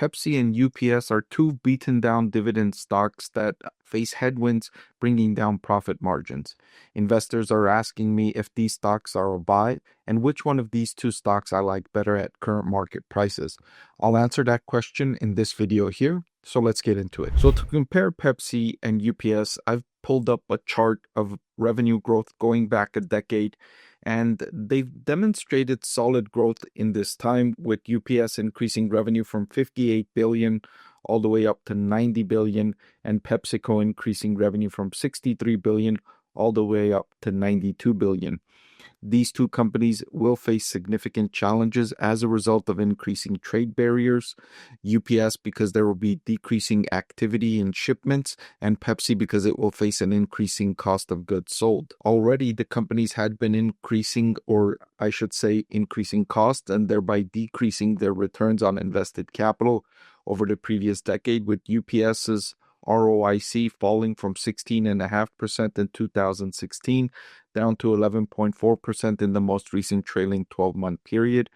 Pepsi and UPS are two beaten down dividend stocks that face headwinds, bringing down profit margins. Investors are asking me if these stocks are a buy and which one of these two stocks I like better at current market prices. I'll answer that question in this video here, so let's get into it. So to compare Pepsi and UPS, I've pulled up a chart of revenue growth going back a decade, and they've demonstrated solid growth in this time, with UPS increasing revenue from 58 billion all the way up to 90 billion, and PepsiCo increasing revenue from 63 billion all the way up to 92 billion. These two companies will face significant challenges as a result of increasing trade barriers. UPS because there will be decreasing activity in shipments, and Pepsi because it will face an increasing cost of goods sold. Already, the companies had been increasing, or I should say increasing costs, and thereby decreasing their returns on invested capital over the previous decade, with UPS's ROIC falling from 16.5% in 2016 down to 11.4% in the most recent trailing 12-month period.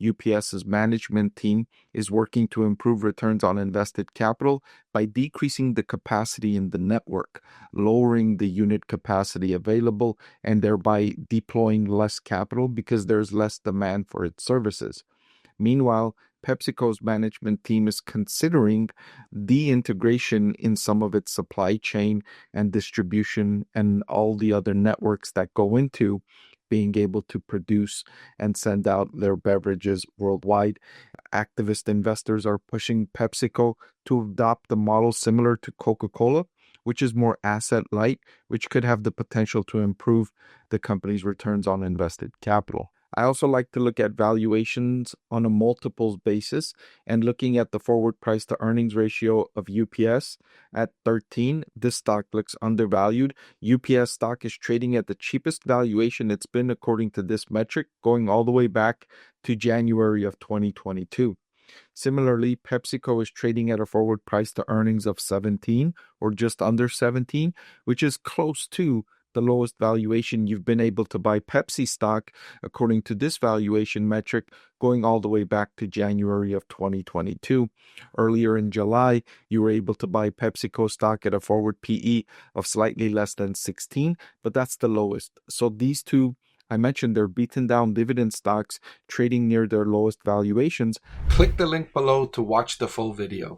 UPS's management team is working to improve returns on invested capital by decreasing the capacity in the network, lowering the unit capacity available, and thereby deploying less capital because there's less demand for its services. Meanwhile, PepsiCo's management team is considering the integration in some of its supply chain and distribution and all the other networks that go into being able to produce and send out their beverages worldwide. Activist investors are pushing PepsiCo to adopt a model similar to Coca-Cola, which is more asset light, which could have the potential to improve the company's returns on invested capital. I also like to look at valuations on a multiples basis, and looking at the forward price to earnings ratio of UPS at 13, this stock looks undervalued. UPS stock is trading at the cheapest valuation it's been according to this metric, going all the way back to January of 2022. Similarly, PepsiCo is trading at a forward price to earnings of 17 or just under 17, which is close to the lowest valuation you've been able to buy Pepsi stock according to this valuation metric, going all the way back to January of 2022. Earlier in July, you were able to buy PepsiCo stock at a forward PE of slightly less than 16, but that's the lowest. So these two, I mentioned, they're beaten down dividend stocks trading near their lowest valuations. Click the link below to watch the full video.